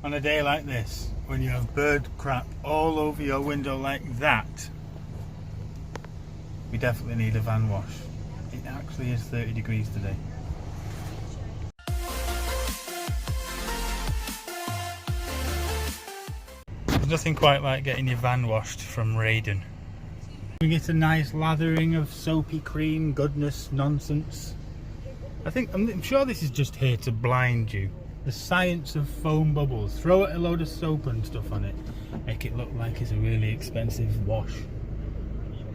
On a day like this, when you have bird crap all over your window like that, we definitely need a van wash. It actually is 30 degrees today. There's nothing quite like getting your van washed from Raiden. We get a nice lathering of soapy cream goodness nonsense. I'm sure this is just here to blind you. The science of foam bubbles. Throw a load of soap and stuff on it. Make it look like it's a really expensive wash.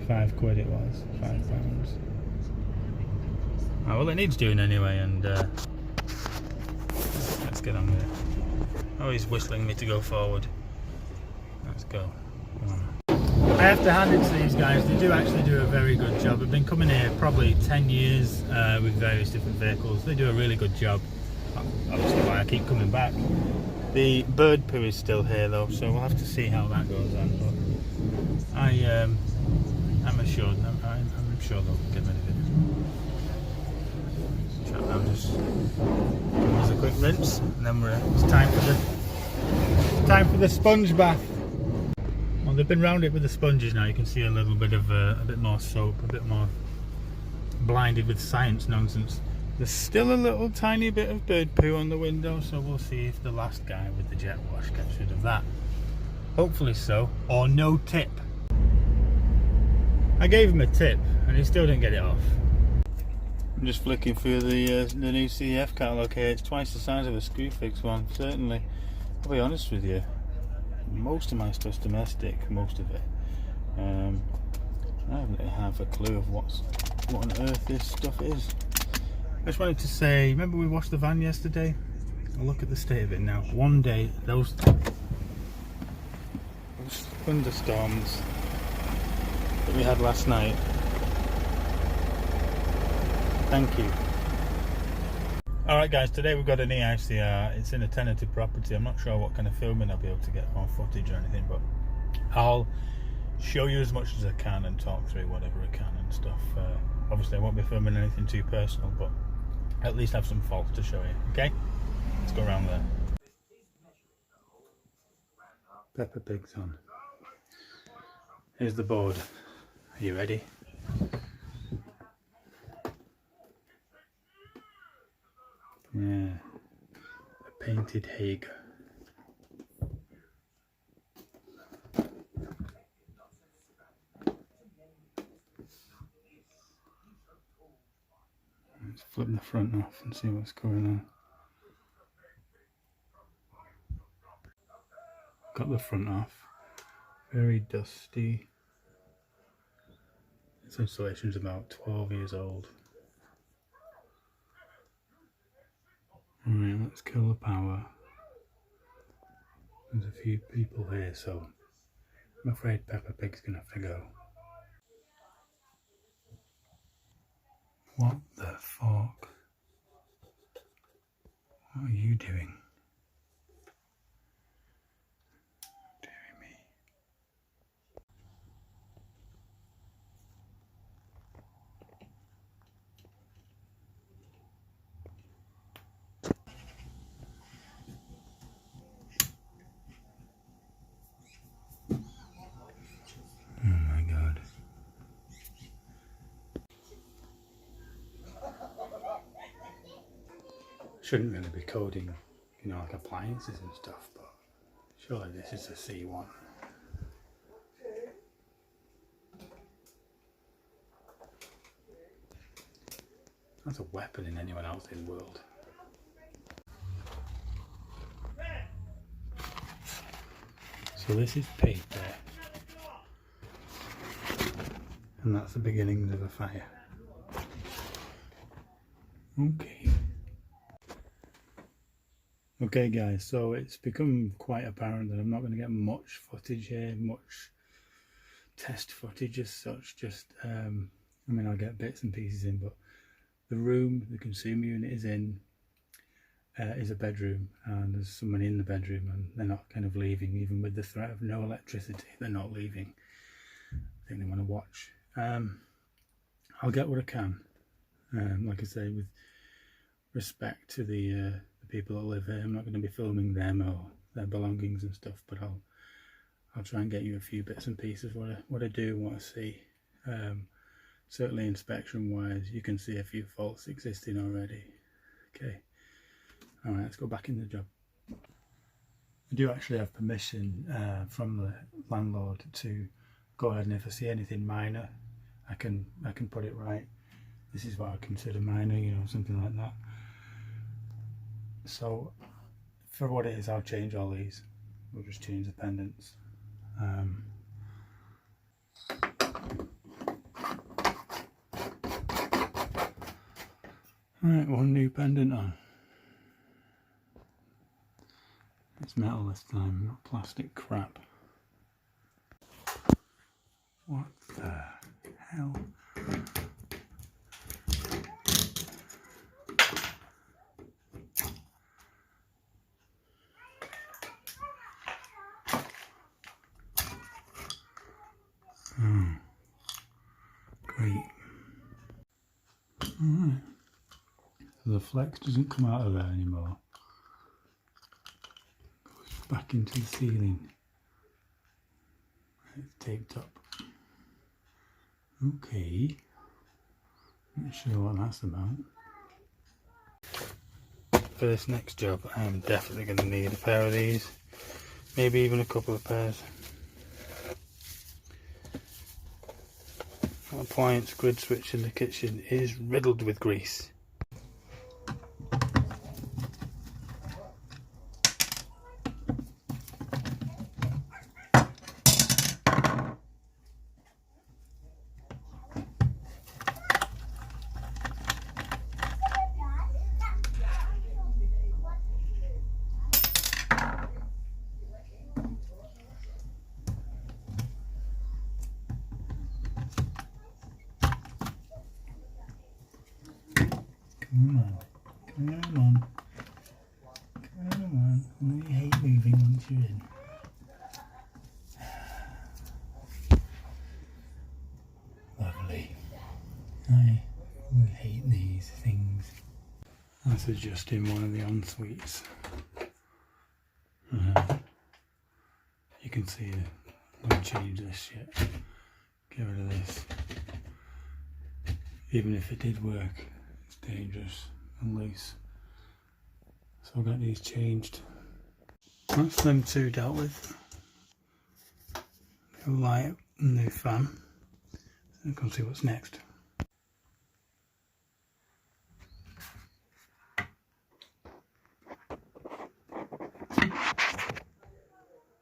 £5 it was. £5. Oh, well, it needs doing anyway, and let's get on with it. Oh, he's whistling me to go forward. Let's go. Come on. I have to hand it to these guys. They do actually do a very good job. I've been coming here probably 10 years with various different vehicles. They do a really good job. Obviously why I keep coming back. The bird poo is still here though, so we'll have to see how that goes on. But I'm assured they'll get rid of it. I'll just give us a quick rinse, and then it's time for the sponge bath. Well, they've been round it with the sponges now. You can see a little bit of a bit more soap, a bit more blinded with science nonsense. There's still a little tiny bit of bird poo on the window, so we'll see if the last guy with the jet wash gets rid of that. Hopefully so, or no tip. I gave him a tip and he still didn't get it off. I'm just flicking through the new CF catalogue here. It's twice the size of a Screwfix one, certainly. I'll be honest with you, most of my stuff's domestic, most of it. I don't really have a clue of what on earth this stuff is. I just wanted to say, remember we washed the van yesterday? I'll look at the state of it now. One day, those thunderstorms that we had last night. Thank you. Alright guys, today we've got an EICR. It's in a tenanted property. I'm not sure what kind of filming I'll be able to get on footage or anything, but I'll show you as much as I can and talk through whatever I can and stuff. Obviously I won't be filming anything too personal, but at least have some faults to show you. Okay, let's go around there. Peppa Pig's on. Here's the board. Are you ready? Yeah, a painted Hague. Let's flip the front off and see what's going on. Got the front off. Very dusty. This installation's about 12 years old. Alright, let's kill the power. There's a few people here, so I'm afraid Peppa Pig's gonna have to go. What the fuck? What are you doing? Dear me. Oh my god. Shouldn't really be coding, you know, like appliances and stuff, but surely this is a C1. That's a weapon in anyone else's world. So this is paper, and that's the beginnings of a fire. Okay guys, so it's become quite apparent that I'm not going to get much footage here, much test footage as such, just I mean I'll get bits and pieces in, but the room the consumer unit is in is a bedroom, and there's someone in the bedroom and they're not kind of leaving, even with the threat of no electricity, they're not leaving. I think they want to watch. I'll get what I can, like I say, with respect to the people that live here. I'm not going to be filming them or their belongings and stuff, but I'll try and get you a few bits and pieces what I do and what I see. Certainly inspection wise, you can see a few faults existing already. Okay, alright, let's go back in the job. I do actually have permission from the landlord to go ahead, and if I see anything minor, I can put it right. This is what I consider minor, you know, something like that. So for what it is, I'll change all these. We'll just change the pendants. Right, one new pendant on. It's metal this time, not plastic crap. What the hell? Great. Alright. So the flex doesn't come out of there anymore. Goes back into the ceiling. It's taped up. Okay. Not sure what that's about. For this next job, I'm definitely going to need a pair of these. Maybe even a couple of pairs. That appliance grid switch in the kitchen is riddled with grease. Come on, come on, come on. I know you hate moving once you're in. Lovely. I hate these things. That's adjusting one of the en-suites. You can see I'm going to change this shit. Get rid of this. Even if it did work, it's dangerous and loose. So I've got these changed. That's them two dealt with. New light and new fan. So come see what's next.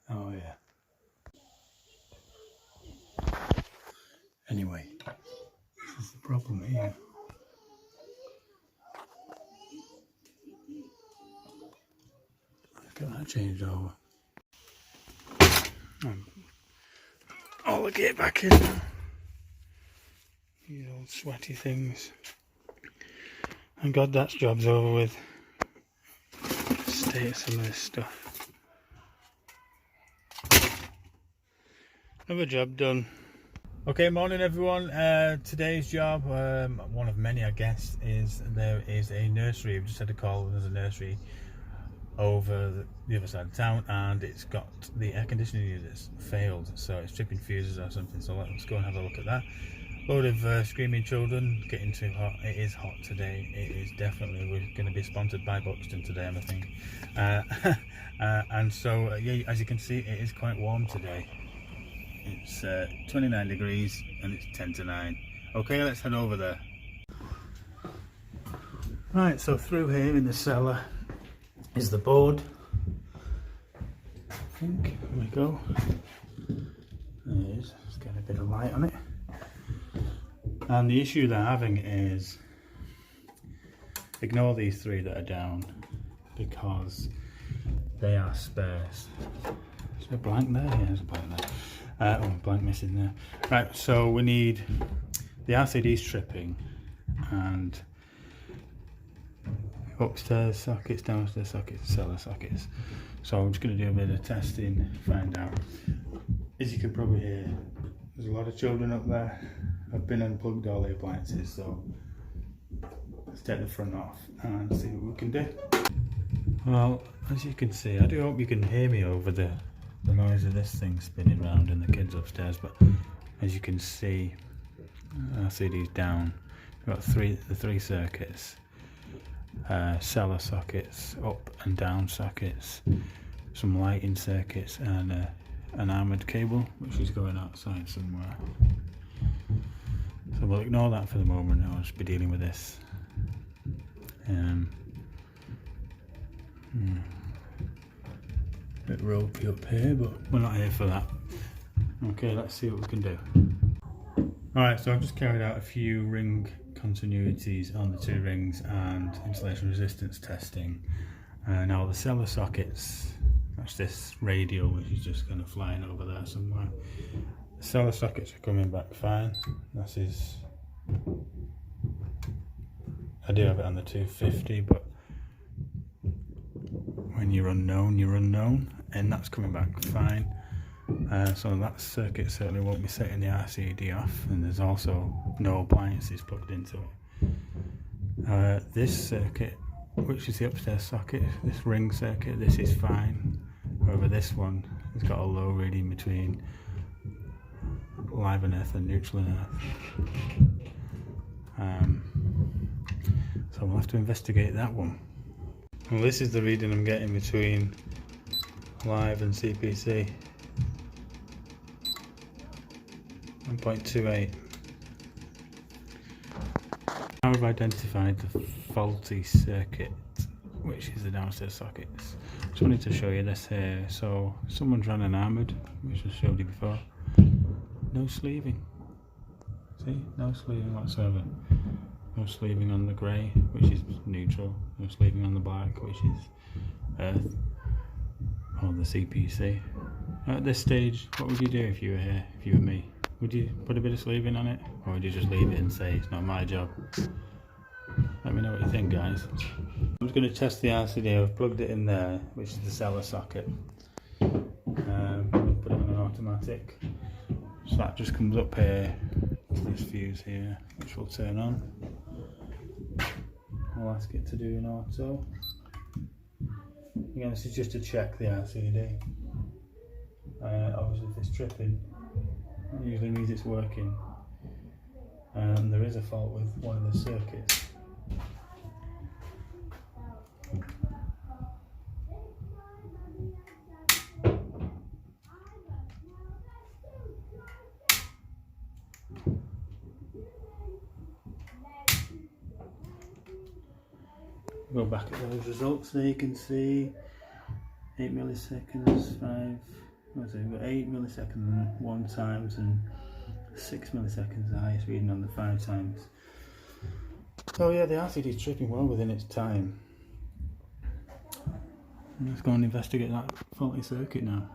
Oh yeah. Anyway, this is the problem here. Let's get that changed over. All the gear back in. These old sweaty things. And God, that job's over with. State some of this stuff. Another job done. Okay, morning everyone. Today's job, one of many I guess, is there is a nursery. We've just had a call. There's a nursery over the other side of town, and it's got the air conditioning units failed, so it's tripping fuses or something. So let's go and have a look at that. Load of screaming children, getting too hot. It is hot today. It is definitely. We're going to be sponsored by Buxton today, I think. And so yeah, as you can see, it is quite warm today. It's 29 degrees and it's 10 to 9. Okay, let's head over there. Right, so through here in the cellar is the board. I think, here we go. There it is. Let's get a bit of light on it. And the issue they're having is, ignore these three that are down because they are spares. Is there a blank there? Yeah, there's a blank there. Oh, blank missing there. Right, so we need the RCDs tripping and upstairs sockets, downstairs sockets, cellar sockets. So I'm just going to do a bit of testing, find out. As you can probably hear, there's a lot of children up there. I've been unplugged all the appliances, so let's take the front off and see what we can do. Well, as you can see, I do hope you can hear me over the noise of this thing spinning around and the kids upstairs, but as you can see, RCD's down. We've got the three circuits, cellar sockets, up and down sockets, some lighting circuits, and an armoured cable which is going outside somewhere. So we'll ignore that for the moment. I'll just be dealing with this. Bit ropey up here, but we're not here for that. Okay, let's see what we can do. Alright, so I've just carried out a few ring continuities on the two rings and insulation resistance testing. Now the cellar sockets, that's this radial which is just kind of flying over there somewhere. The cellar sockets are coming back fine. This is, I do have it on the 250, but when you're unknown, and that's coming back fine. So that circuit certainly won't be setting the RCD off, and there's also no appliances plugged into it. This circuit, which is the upstairs socket, this ring circuit, this is fine. However, this one has got a low reading between live and earth and neutral and earth. So we'll have to investigate that one. Well, this is the reading I'm getting between live and CPC. 1.28. Now we've identified the faulty circuit, which is the downstairs sockets. Just wanted to show you this here. So someone's ran an armoured, which I showed you before. No sleeving. See, no sleeving whatsoever. No sleeving on the grey, which is neutral. No sleeving on the black, which is earth, or the CPC. At this stage, what would you do if you were here, if you were me? Would you put a bit of sleeving on it, or would you just leave it and say it's not my job? Let me know what you think, guys. I'm just going to test the RCD. I've plugged it in there, which is the cellar socket. Put it on an automatic. So that just comes up here to this fuse here, which will turn on. I'll ask it to do an auto. Again, this is just to check the RCD. Obviously if it's tripping, it usually means it's working. There is a fault with one of the circuits. Go back at those results there, you can see 8 milliseconds, 5, what's it, we've got 8 milliseconds 1 times and 6 milliseconds, the highest reading on the 5 times. So yeah, the RCD is tripping well within its time. Let's go and investigate that faulty circuit now.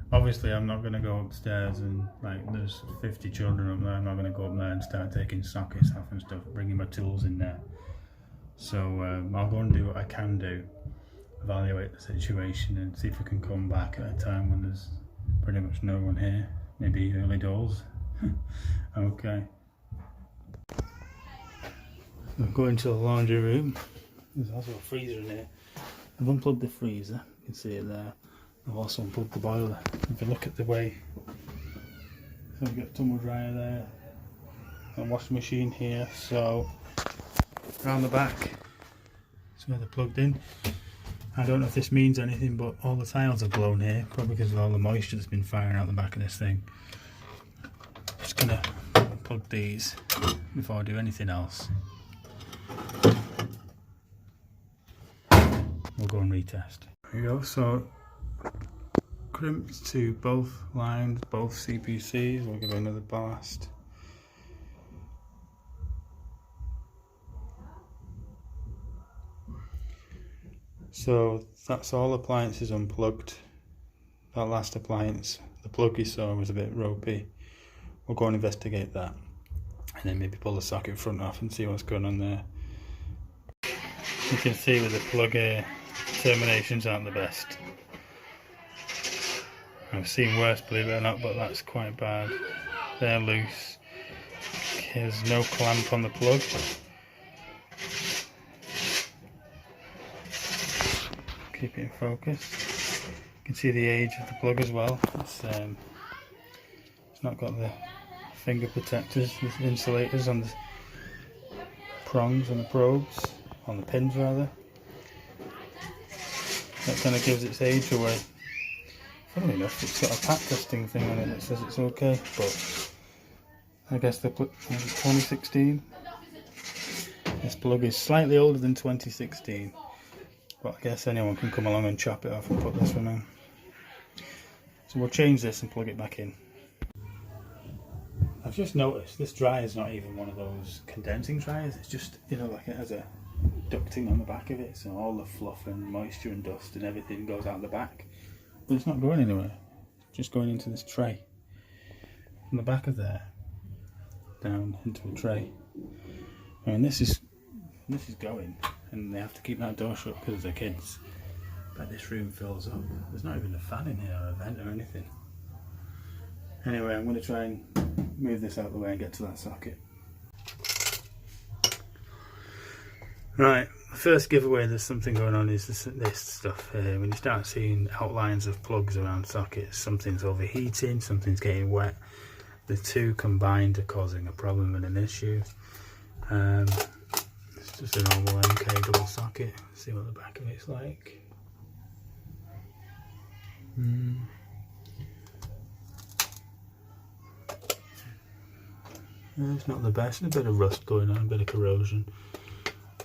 Obviously I'm not going to go upstairs and, like, there's 50 children up there, I'm not going to go up there and start taking sockets off and stuff, bringing my tools in there. So I'll go and do what I can do, evaluate the situation and see if we can come back at a time when there's pretty much no one here, maybe early doors. Okay. I'll go into the laundry room. There's also a freezer in here. I've unplugged the freezer, you can see it there. I've also unplugged the boiler. If you look at the way, so we've got a tumble dryer there, a washing machine here, so around the back, that's where they're plugged in. I don't know if this means anything, but all the tiles are blown here, probably because of all the moisture that's been firing out the back of this thing. Just gonna plug these before I do anything else. We'll go and retest. There you go, so crimped to both lines, both CPCs. We'll give it another blast. So that's all appliances unplugged. That last appliance, the plug you saw, was a bit ropey. We'll go and investigate that, and then maybe pull the socket front off and see what's going on there. You can see with the plug here, terminations aren't the best. I've seen worse, believe it or not, but that's quite bad. They're loose. There's no clamp on the plug. keep it in focus. You can see the age of the plug as well. It's not got the finger protectors, the insulators on the prongs and the probes, on the pins rather. That kind of gives its age away. Funnily enough, it's got a pat testing thing on it that says it's okay, but I guess the 2016. This plug is slightly older than 2016, but I guess anyone can come along and chop it off and put this one on. So we'll change this and plug it back in. I've just noticed this dryer is not even one of those condensing dryers. It's just, you know, like it has a ducting on the back of it, so all the fluff and moisture and dust and everything goes out the back. But it's not going anywhere. It's just going into this tray. From the back of there, down into a tray. I mean, this is going, and they have to keep that door shut because of the kids. But this room fills up. There's not even a fan in here or a vent or anything. Anyway, I'm going to try and move this out of the way and get to that socket. Right, the first giveaway there's something going on is this stuff here. When you start seeing outlines of plugs around sockets, something's overheating, something's getting wet. The two combined are causing a problem and an issue. It's just a normal MK double socket. Let's see what the back of it's like. It's not the best, a bit of rust going on, a bit of corrosion.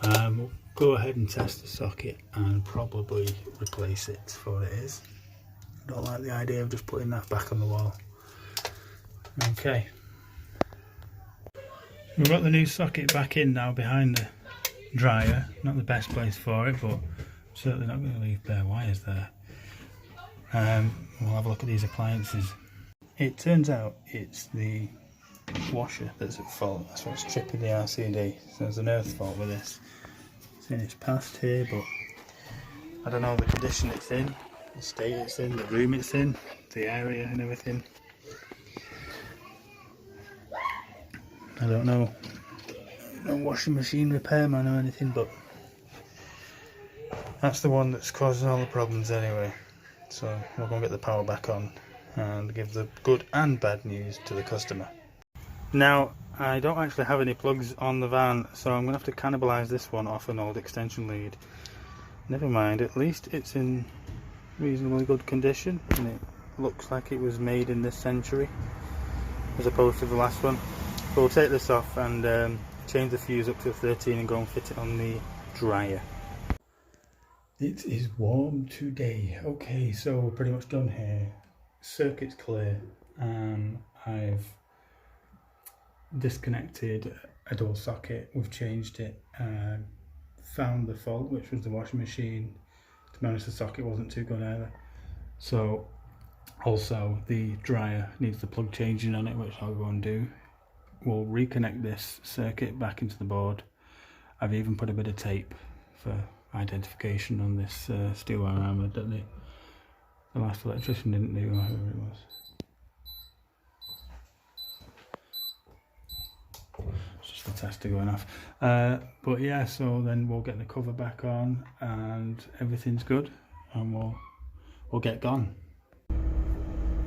We'll go ahead and test the socket and probably replace it for what it is. I don't like the idea of just putting that back on the wall. Okay. We've got the new socket back in now behind the dryer. Not the best place for it, but I'm certainly not going to leave bare wires there. We'll have a look at these appliances. It turns out it's the washer that's at fault. That's what's tripping the RCD. So there's an earth fault with this. It's past here, but I don't know the condition it's in, the state it's in, the room it's in, the area and everything. I don't know. No washing machine repairman or anything, but that's the one that's causing all the problems anyway. So we're going to get the power back on and give the good and bad news to the customer. Now, I don't actually have any plugs on the van, so I'm going to have to cannibalise this one off an old extension lead. Never mind, at least it's in reasonably good condition and it looks like it was made in this century as opposed to the last one. So we'll take this off and change the fuse up to a 13 and go and fit it on the dryer. It is warm today. Okay, so we're pretty much done here. Circuit's clear. I've disconnected a dual socket, we've changed it, found the fault, which was the washing machine. To be honest, the socket wasn't too good either. So also the dryer needs the plug changing on it, which I'll go and do. We'll reconnect this circuit back into the board. I've even put a bit of tape for identification on this steel wire armour that the last electrician didn't do, or whoever it was. It's just the tester going off. But yeah, so then we'll get the cover back on and everything's good and we'll get gone.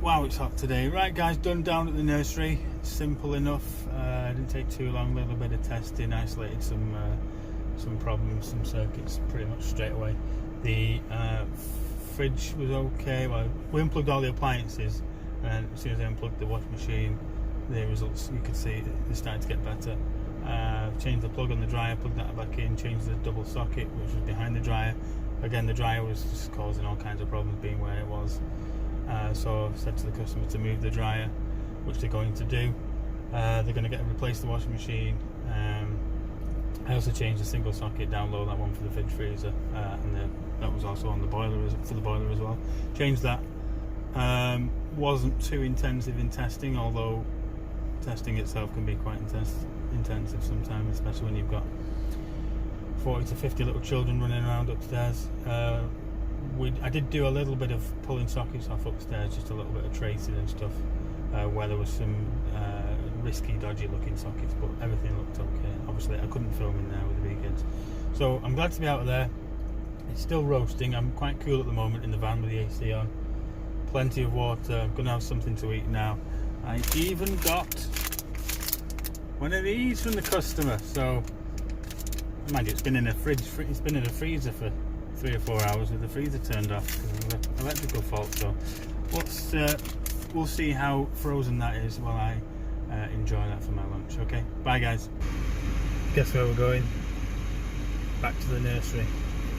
Wow, it's hot today. Right guys, done down at the nursery. Simple enough. Didn't take too long, a little bit of testing, isolated some problems, some circuits pretty much straight away. The fridge was okay. Well, we unplugged all the appliances and as soon as I unplugged the washing machine, the results you could see they're starting to get better. Changed the plug on the dryer, plugged that back in, changed the double socket which was behind the dryer. Again, the dryer was just causing all kinds of problems being where it was. So I've said to the customer to move the dryer, which they're going to do. They're going to replace the washing machine. I also changed the single socket down low, that one for the fridge freezer, and that was also on the boiler for the boiler as well. Changed that. Wasn't too intensive in testing, although testing itself can be quite intensive sometimes, especially when you've got 40 to 50 little children running around upstairs. I did do a little bit of pulling sockets off upstairs, just a little bit of tracing and stuff, where there was some risky, dodgy looking sockets, but everything looked okay. Obviously I couldn't film in there with the big kids. So I'm glad to be out of there. It's still roasting. I'm quite cool at the moment in the van with the AC on. Plenty of water. I'm going to have something to eat now. I even got one of these from the customer. So, mind you, it's been in a fridge. It's been in a freezer for 3 or 4 hours with the freezer turned off because of an electrical fault. So, we'll see how frozen that is while I enjoy that for my lunch. Okay, bye guys. Guess where we're going? Back to the nursery.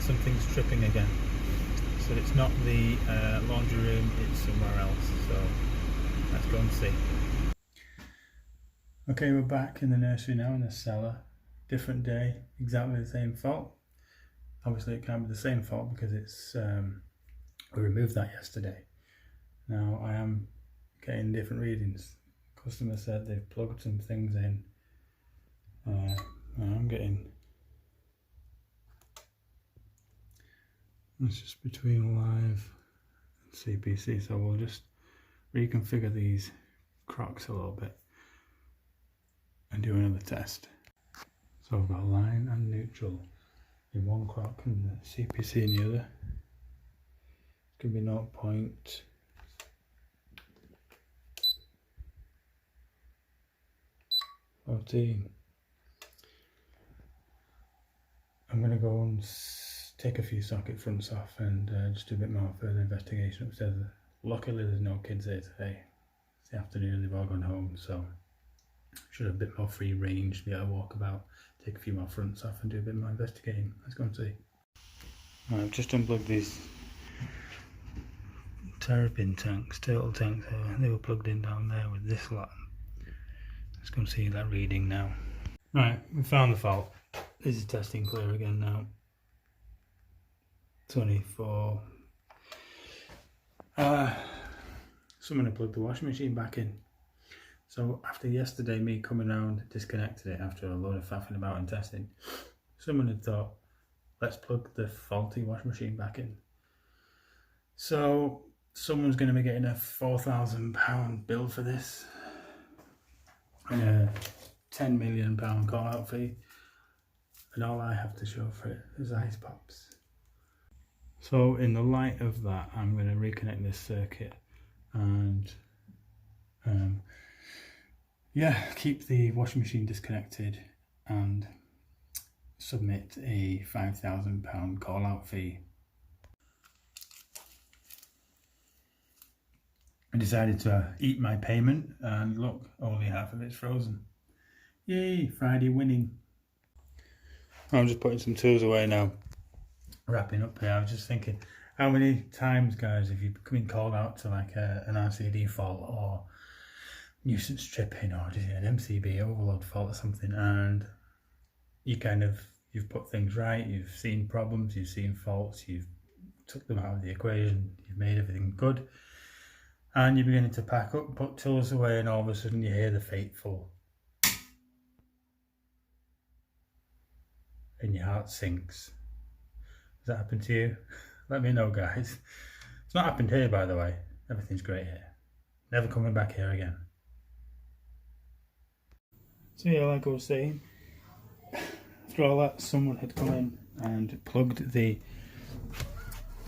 Something's tripping again. So it's not the laundry room, it's somewhere else. So let's go and see. Okay, we're back in the nursery now, in the cellar. Different day, exactly the same fault. Obviously it can't be the same fault because it's we removed that yesterday. Now I am getting different readings. Customer said they've plugged some things in. I'm getting, it's just between live and CPC, so we'll just reconfigure these crocs a little bit and do another test. So I've got line and neutral in one croc and the CPC in the other. It could be 0.14. I'm going to go and take a few socket fronts off and just do a bit more further investigation upstairs. Luckily there's no kids here today. It's the afternoon, they've all gone home, so should have a bit more free range to be able to walk about, take a few more fronts off and do a bit more investigating. Let's go and see. Right, I've just unplugged these terrapin tanks, turtle tanks. They were plugged in down there with this lot. Let's go and see that reading now. Right, we found the fault. This is testing clear again now. 24. Someone had plugged the washing machine back in. So after yesterday, me coming around, disconnected it after a load of faffing about and testing, someone had thought, let's plug the faulty washing machine back in. So someone's going to be getting a £4,000 bill for this, and a £10 million call out fee, and all I have to show for it is ice pops. So in the light of that, I'm going to reconnect this circuit and yeah, keep the washing machine disconnected and submit a £5,000 call out fee. I decided to eat my payment and look, only half of it's frozen. Yay, Friday winning. I'm just putting some tools away now. Wrapping up here, I was just thinking, how many times, guys, have you been called out to like an RCD fault or nuisance tripping or an MCB overload fault or something, and you've put things right, you've seen problems, you've seen faults, you've took them out of the equation, you've made everything good, and you're beginning to pack up, put tools away, and all of a sudden you hear the fateful, and your heart sinks. Has that happened to you? Let me know, guys. It's not happened here, by the way. Everything's great here. Never coming back here again. So yeah, like I was saying, after all that, someone had come in and plugged the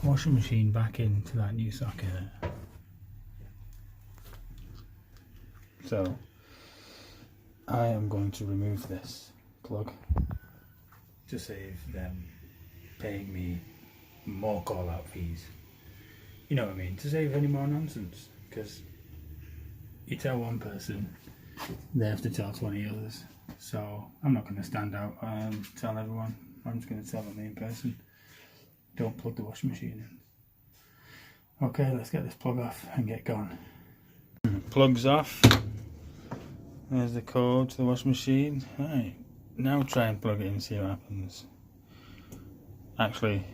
washing machine back into that new socket there. So I am going to remove this plug to save them paying me more call out fees. You know what I mean? To save any more nonsense, because you tell one person, they have to tell 20 others. So I'm not going to stand out and tell everyone. I'm just going to tell them in person. Don't plug the washing machine in. Okay, let's get this plug off and get going. Plug's off. There's the code to the washing machine. Right, now try and plug it in and see what happens. Actually,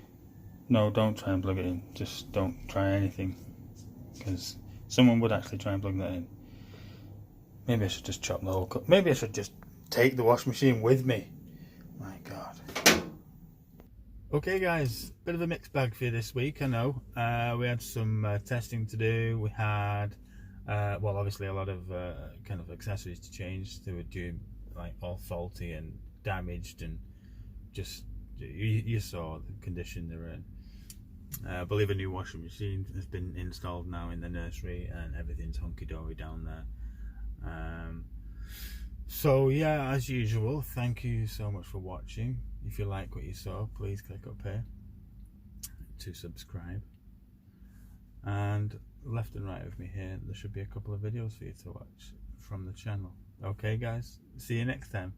no, don't try and plug it in. Just don't try anything, because someone would actually try and plug that in. Maybe I should just chop the whole cut. Maybe I should just take the washing machine with me. My God. Okay guys, bit of a mixed bag for you this week, I know. We had some testing to do. We had, well, obviously a lot of kind of accessories to change. They were due like all faulty and damaged and just you saw the condition they're in. I believe a new washing machine has been installed now in the nursery, and everything's hunky-dory down there. So yeah, as usual, thank you so much for watching. If you like what you saw, please click up here to subscribe, and left and right of me here there should be a couple of videos for you to watch from the channel. Okay guys, see you next time.